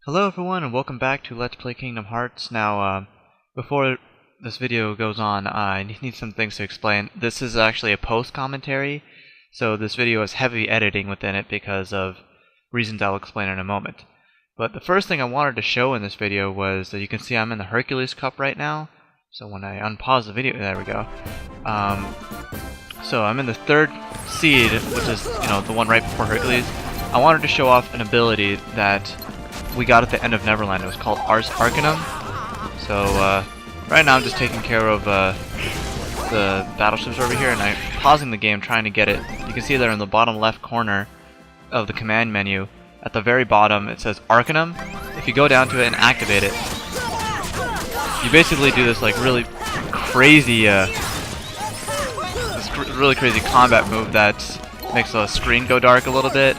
Hello everyone and welcome back to Let's Play Kingdom Hearts. Now, before this video goes on, I need some things to explain. This is actually a post-commentary, so this video has heavy editing within it because of reasons I'll explain in a moment. But the first thing I wanted to show in this video was that you can see I'm in the Hercules Cup right now. So when I unpause the video, there we go. So I'm in the third seed, which is, the one right before Hercules. I wanted to show off an ability that we got at the end of Neverland. It was called Ars Arcanum. So right now I'm just taking care of the battleships over here, and I'm pausing the game trying to get it. You can see there in the bottom left corner of the command menu, at the very bottom it says Arcanum. If you go down to it and activate it, you basically do this like really crazy combat move that makes the screen go dark a little bit,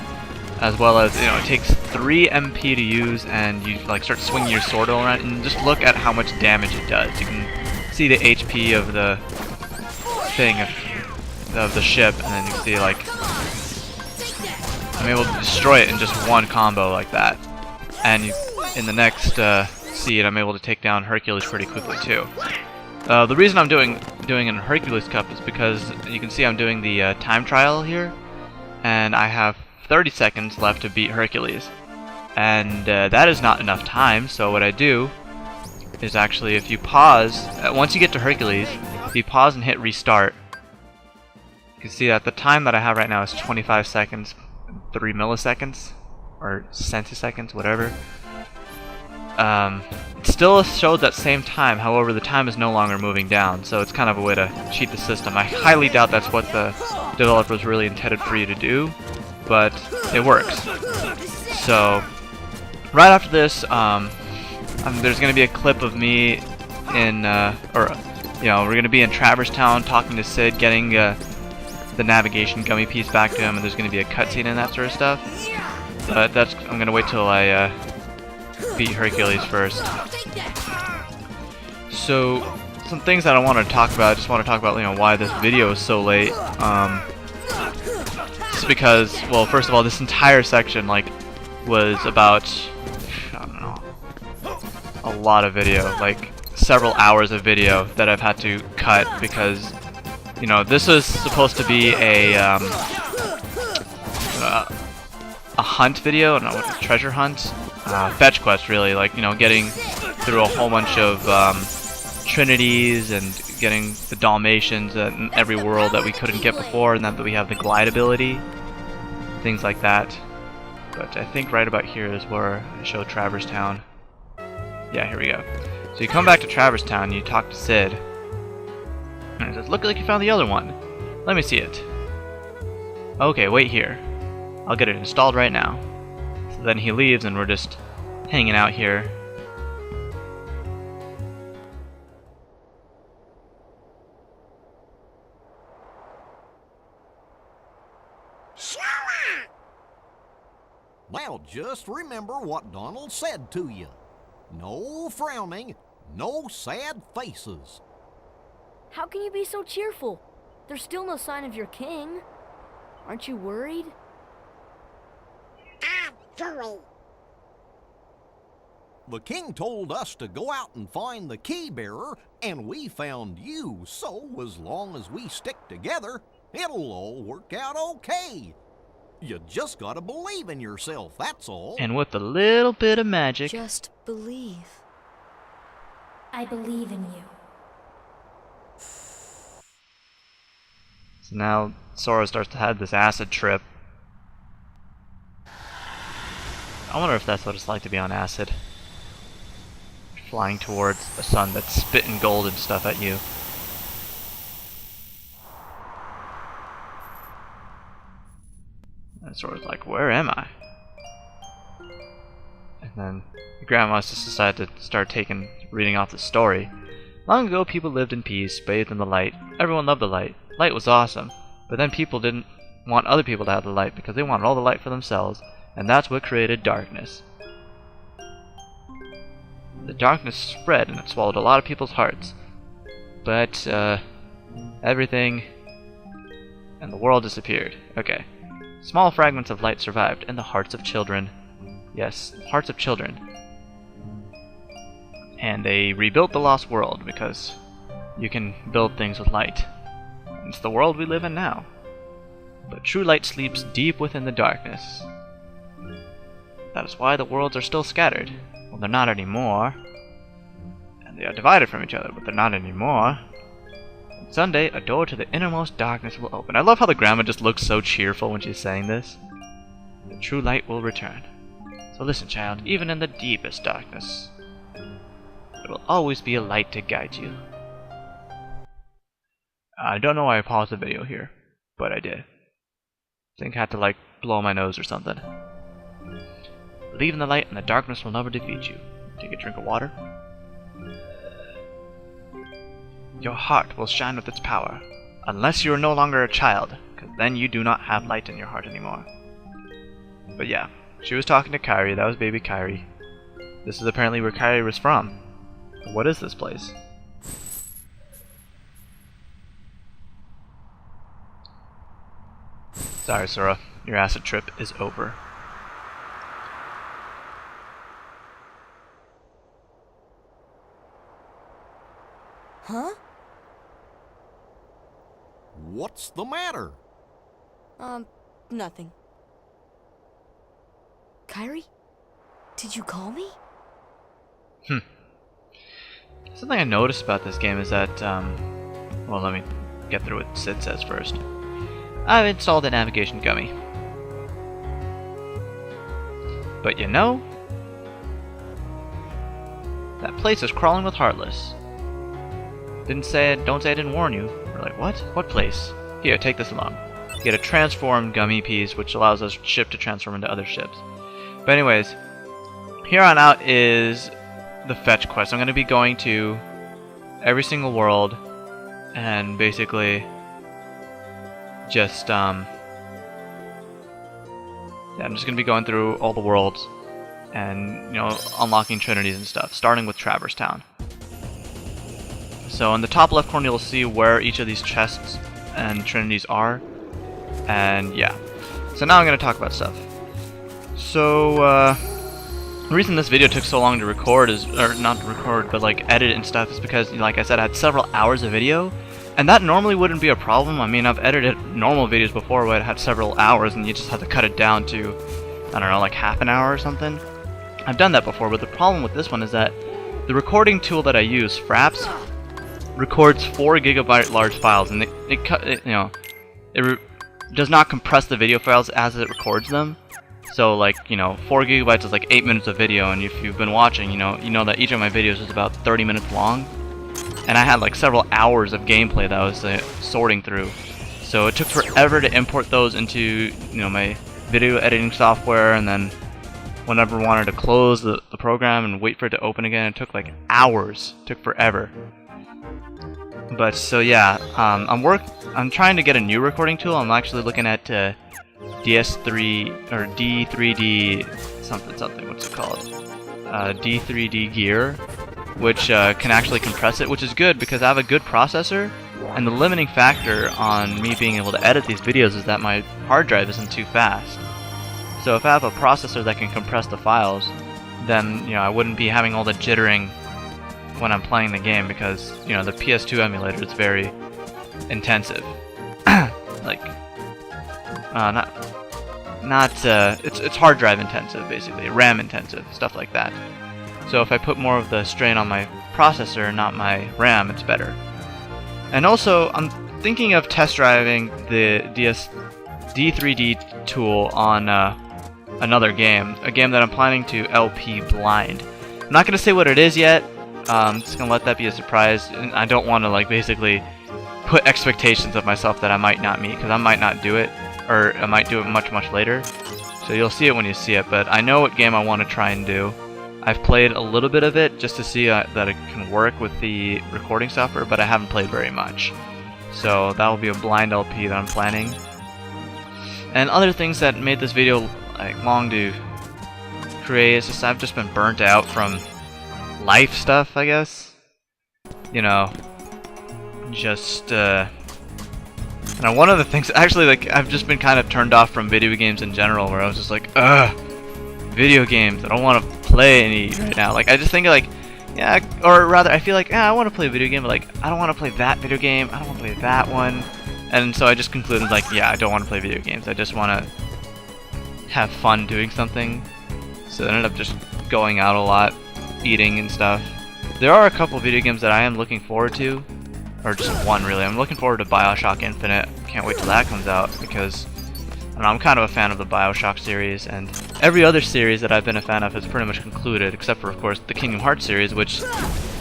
as well as it takes 3 MP to use, and you start swinging your sword around, and just look at how much damage it does. You can see the HP of the thing of the ship, and then you can see I'm able to destroy it in just one combo like that. And in the next seed, I'm able to take down Hercules pretty quickly too. The reason I'm doing an Hercules Cup is because you can see I'm doing the time trial here, and I have 30 seconds left to beat Hercules, and that is not enough time. So what I do is actually, if you pause, once you get to Hercules, if you pause and hit restart, you can see that the time that I have right now is 25 seconds, 3 milliseconds, or centiseconds, whatever. It still shows that same time, however the time is no longer moving down, so it's kind of a way to cheat the system. I highly doubt that's what the developers really intended for you to do, but it works. So right after this, there's going to be a clip of me in, we're going to be in Traverse Town talking to Cid, getting the navigation gummy piece back to him, and there's going to be a cutscene and that sort of stuff. But I'm going to wait till I beat Hercules first. So some things that I want to talk about. I just want to talk about why this video is so late. Just because, well, first of all, this entire section was about, I don't know, a lot of video, several hours of video that I've had to cut because this was supposed to be a hunt video, no, a treasure hunt, fetch quest really, getting through a whole bunch of trinities and getting the Dalmatians in every world that we couldn't get before, and that we have the glide ability, things like that. But I think right about here is where I show Traverse Town. Yeah, here we go. So you come back to Traverse Town and you talk to Cid, and it says, "Look like you found the other one. Let me see it." "Okay, wait here. I'll get it installed right now." So then he leaves and we're just hanging out here. Now just remember what Donald said to you. No frowning, no sad faces. How can you be so cheerful? There's still no sign of your king. Aren't you worried? I'm worried. The king told us to go out and find the key bearer, and we found you, so as long as we stick together, it'll all work out okay. You just gotta believe in yourself, that's all. And with a little bit of magic. Just believe. I believe in you. So now Sora starts to have this acid trip. I wonder if that's what it's like to be on acid. Flying towards a sun that's spitting gold and stuff at you. And Sora's like, "Where am I?" And then the grandma just decided to start reading off the story. "Long ago, people lived in peace, bathed in the light. Everyone loved the light. Light was awesome. But then people didn't want other people to have the light because they wanted all the light for themselves, and that's what created darkness. The darkness spread and it swallowed a lot of people's hearts. But everything and the world disappeared." Okay. "Small fragments of light survived in the hearts of children." Yes, hearts of children. and they rebuilt the Lost World because you can build things with light. It's the world we live in now. But true light sleeps deep within the darkness. That is why the worlds are still scattered. Well, they're not anymore. And they are divided from each other, but they're not anymore. And someday, a door to the innermost darkness will open. I love how the grandma just looks so cheerful when she's saying this. The true light will return. So listen, child, even in the deepest darkness, there will always be a light to guide you. I don't know why I paused the video here, but I did. I think I had to like blow my nose or something. Believe in the light and the darkness will never defeat you. Take a drink of water. Your heart will shine with its power, unless you are no longer a child, because then you do not have light in your heart anymore. But yeah, she was talking to Kairi. That was baby Kairi. This is apparently where Kairi was from. What is this place? Sorry, Sora. Your acid trip is over. Huh? What's the matter? Nothing. Kairi? Did you call me? Something I noticed about this game is that, well, let me get through what Sid says first. I've installed a navigation gummy. But you know, that place is crawling with Heartless. Don't say I didn't warn you. We're like, what? What place? Here, take this along. You get a transformed gummy piece, which allows our ship to transform into other ships. But anyways, here on out is the fetch quest. I'm going to be going to every single world and basically just yeah, I'm just going to be going through all the worlds and, you know, unlocking trinities and stuff, starting with Traverse Town. So in the top left corner you'll see where each of these chests and trinities are, and yeah. So now I'm going to talk about stuff. So the reason this video took so long to record is, or not to record, but like edit and stuff, is because, like I said, I had several hours of video, and that normally wouldn't be a problem. I mean, I've edited normal videos before where I had several hours and you just have to cut it down to, I don't know, like half an hour or something. I've done that before, but the problem with this one is that the recording tool that I use, Fraps, records 4 GB large files, and it does not compress the video files as it records them. So, like, you know, 4 GB is like 8 minutes of video, and if you've been watching, you know that each of my videos is about 30 minutes long. And I had like several hours of gameplay that I was sorting through. So it took forever to import those into, you know, my video editing software, and then whenever I wanted to close the program and wait for it to open again, it took like hours. It took forever. But so yeah, I'm trying to get a new recording tool. I'm actually looking at DS3 or D3D something. What's it called? D3D Gear, which can actually compress it, which is good because I have a good processor. And the limiting factor on me being able to edit these videos is that my hard drive isn't too fast. So if I have a processor that can compress the files, then, you know, I wouldn't be having all the jittering when I'm playing the game, because, you know, the PS2 emulator is very intensive. Like, it's hard drive intensive, basically, RAM intensive, stuff like that. So if I put more of the strain on my processor, not my RAM, it's better. And also, I'm thinking of test driving the D3D tool on another game, a game that I'm planning to LP blind. I'm not going to say what it is yet. I'm just going to let that be a surprise, and I don't want to, like, basically put expectations of myself that I might not meet, because I might not do it, or I might do it much later. So you'll see it when you see it, but I know what game I want to try and do. I've played a little bit of it just to see that it can work with the recording software, but I haven't played very much. So that will be a blind LP that I'm planning. And other things that made this video like long to create is just I've just been burnt out from life stuff, I guess. You know, just and one of the things, actually, like, I've just been kind of turned off from video games in general, where I was just like, ugh, video games, I don't want to play any right now. Like, I just think, like, yeah, or rather, I feel like, yeah, I want to play a video game, but like, I don't want to play that video game. I don't want to play that one. And so I just concluded, like, yeah, I don't want to play video games. I just want to have fun doing something. So I ended up just going out a lot, eating and stuff. There are a couple video games that I am looking forward to, or just one really. I'm looking forward to BioShock Infinite. Can't wait till that comes out because I don't know, I'm kind of a fan of the BioShock series, and every other series that I've been a fan of has pretty much concluded, except for, of course, the Kingdom Hearts series, which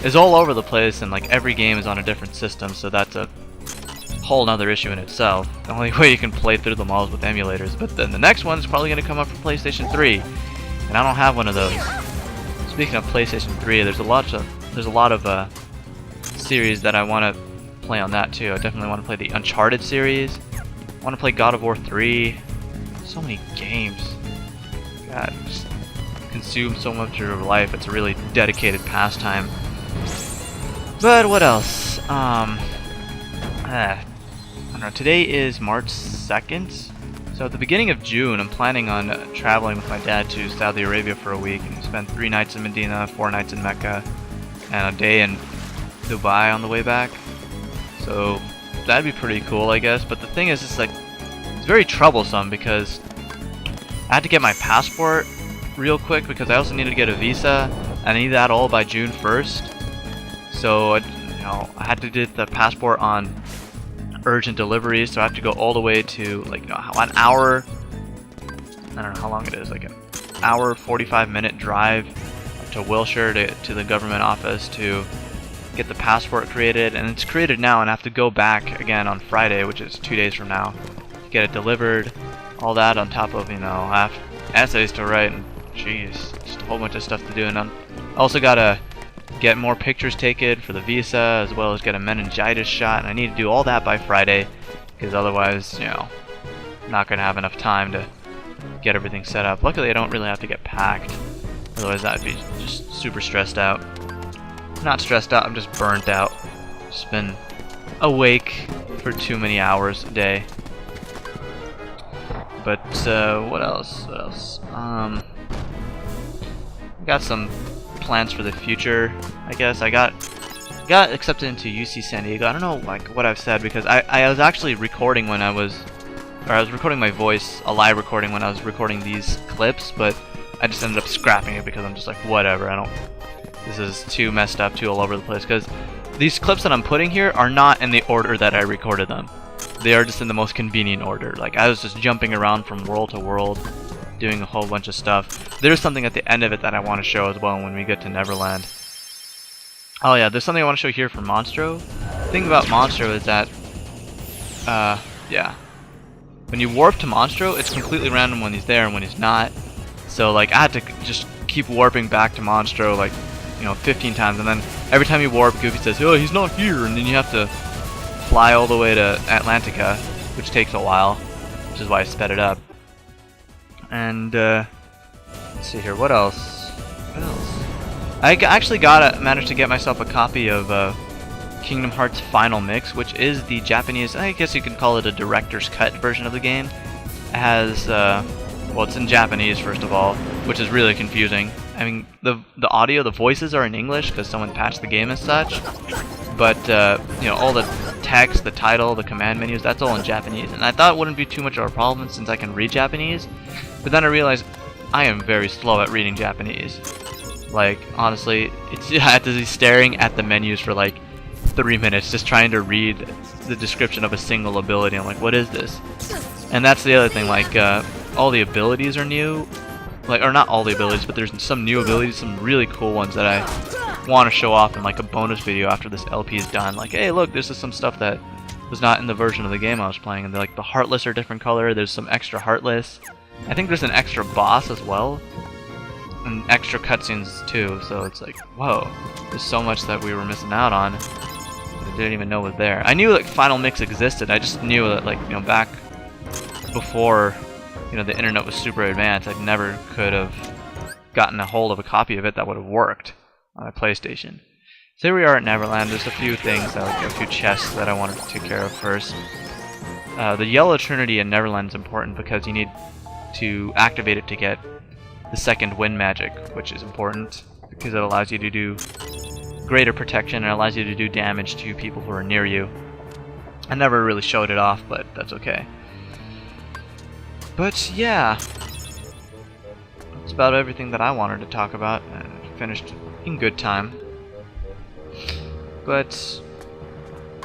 is all over the place, and like every game is on a different system, so that's a whole nother issue in itself. The only way you can play through them all is with emulators, but then the next one's probably going to come up for PlayStation 3, and I don't have one of those. Speaking of PlayStation 3, there's a lot of series that I want to play on that too. I definitely want to play the Uncharted series. I want to play God of War 3. So many games. God, just consume so much of your life. It's a really dedicated pastime. But what else? I don't know. Today is March 2nd. So at the beginning of June, I'm planning on traveling with my dad to Saudi Arabia for a week and spend 3 nights in Medina, 4 nights in Mecca, and a day in Dubai on the way back. So that'd be pretty cool, I guess. But the thing is, it's like, it's very troublesome because I had to get my passport real quick because I also needed to get a visa, and I need that all by June 1st. So I had to get the passport on urgent delivery, so I have to go all the way to like an hour. I don't know how long it is, like an hour 45-minute drive to Wilshire to the government office to get the passport created, and it's created now, and I have to go back again on Friday, which is 2 days from now, to get it delivered. All that on top of, I have essays to write, and jeez, just a whole bunch of stuff to do. And I also gotta get more pictures taken for the visa, as well as get a meningitis shot, and I need to do all that by Friday, because otherwise, I'm not gonna have enough time to get everything set up. Luckily, I don't really have to get packed, otherwise I'd be just super stressed out. Not stressed out, I'm just burnt out. Just been awake for too many hours a day. But what else? Got some plans for the future, I guess. I got accepted into UC San Diego. I don't know what I've said because I was actually recording when I was recording my voice, a live recording when I was recording these clips, but I just ended up scrapping it because I'm just like, whatever, this is too messed up, too all over the place, because these clips that I'm putting here are not in the order that I recorded them. They are just in the most convenient order. Like, I was just jumping around from world to world, doing a whole bunch of stuff. There's something at the end of it that I want to show as well when we get to Neverland. Oh yeah, there's something I want to show here for Monstro. The thing about Monstro is that, yeah. When you warp to Monstro, it's completely random when he's there and when he's not. So, like, I had to just keep warping back to Monstro, like, 15 times, and then every time you warp, Goofy says, oh, he's not here, and then you have to fly all the way to Atlantica, which takes a while, which is why I sped it up. And, let's see here, what else? I actually managed to get myself a copy of Kingdom Hearts Final Mix, which is the Japanese, I guess you could call it a director's cut version of the game. It has, well, it's in Japanese, first of all, which is really confusing. I mean, the audio, the voices are in English because someone patched the game as such, but all the text, the title, the command menus, that's all in Japanese, and I thought it wouldn't be too much of a problem since I can read Japanese, but then I realized I am very slow at reading Japanese. Like, honestly, I had to be staring at the menus for like 3 minutes just trying to read the description of a single ability. I'm like, what is this? And that's the other thing, like, all the abilities are new. Like, or not all the abilities, but there's some new abilities, some really cool ones that I want to show off in like a bonus video after this LP is done. Like, hey, look, this is some stuff that was not in the version of the game I was playing, and like the Heartless are different color. There's some extra Heartless. I think there's an extra boss as well, and extra cutscenes too. So it's like, whoa, there's so much that we were missing out on that I didn't even know was there. I knew like Final Mix existed. I just knew that, like, back before the internet was super advanced, I never could have gotten a hold of a copy of it that would have worked on a PlayStation. So here we are at Neverland. There's a few things, a few chests that I wanted to take care of first. The Yellow Trinity in Neverland is important because you need to activate it to get the second wind magic, which is important because it allows you to do greater protection and allows you to do damage to people who are near you. I never really showed it off, but that's okay. But yeah, that's about everything that I wanted to talk about, and finished in good time. But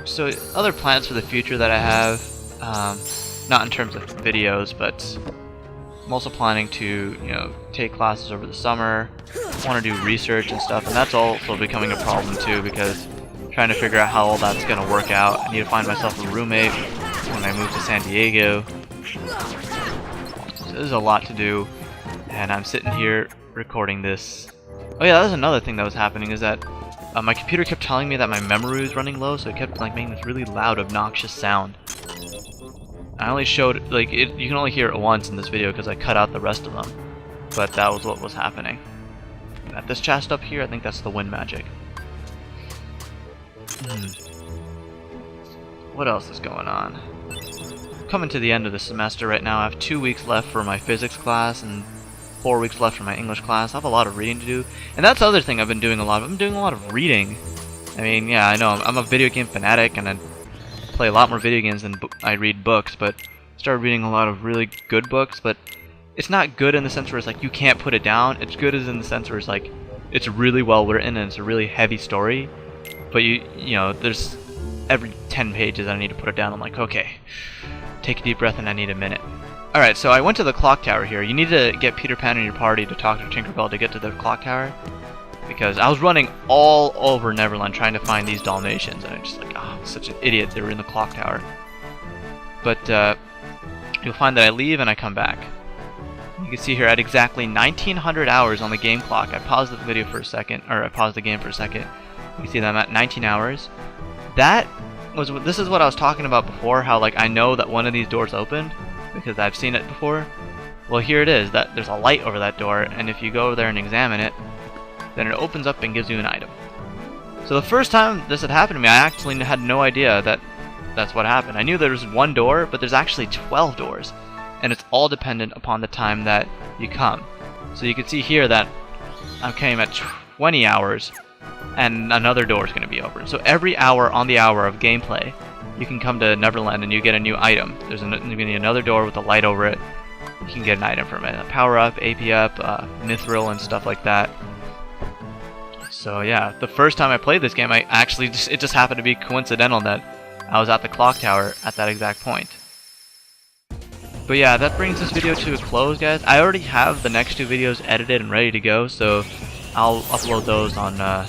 so other plans for the future that I have, not in terms of videos, but I'm also planning to, take classes over the summer. Want to do research and stuff, and that's also becoming a problem too, because trying to figure out how all that's going to work out. I need to find myself a roommate when I move to San Diego. So there's a lot to do, and I'm sitting here recording this. Oh yeah, that was another thing that was happening, is that my computer kept telling me that my memory was running low, so it kept making this really loud, obnoxious sound. I only showed, you can only hear it once in this video because I cut out the rest of them. But that was what was happening. At this chest up here, I think that's the wind magic. What else is going on? Coming to the end of the semester right now. I have 2 weeks left for my physics class and 4 weeks left for my English class. I have a lot of reading to do. And that's the other thing I've been doing a lot of. I'm doing a lot of reading. I mean, yeah, I know, I'm a video game fanatic, and I play a lot more video games than I read books, but I started reading a lot of really good books, but it's not good in the sense where it's like you can't put it down. It's good as in the sense where it's like it's really well written and it's a really heavy story, but you know, there's every 10 pages I need to put it down. I'm like, okay, take a deep breath and I need a minute. Alright, so I went to the clock tower here. You need to get Peter Pan and your party to talk to Tinkerbell to get to the clock tower, because I was running all over Neverland trying to find these Dalmatians, and I'm just like, oh, such an idiot, they were in the clock tower. But you'll find that I leave and I come back. You can see here at exactly 1900 hours on the game clock. I paused the video for a second, or I paused the game for a second. You can see that I'm at 19 hours. This is what I was talking about before, how like I know that one of these doors opened because I've seen it before. Well, here it is. That there's a light over that door, and if you go over there and examine it, then it opens up and gives you an item. So the first time this had happened to me, I actually had no idea that that's what happened. I knew there was one door, but there's actually 12 doors, and it's all dependent upon the time that you come. So you can see here that I came at 20 hours, and another door is going to be open. So every hour on the hour of gameplay, you can come to Neverland and you get a new item. There's going to be another door with a light over it. You can get an item from it. A power up, AP up, mithril, and stuff like that. So yeah, the first time I played this game, it just happened to be coincidental that I was at the clock tower at that exact point. But yeah, that brings this video to a close, guys. I already have the next two videos edited and ready to go, so I'll upload those on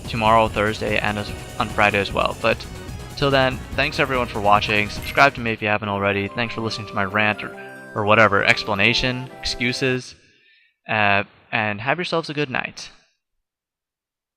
tomorrow, Thursday, and on Friday as well. But till then, thanks everyone for watching. Subscribe to me if you haven't already. Thanks for listening to my rant or whatever, explanation, excuses, and have yourselves a good night.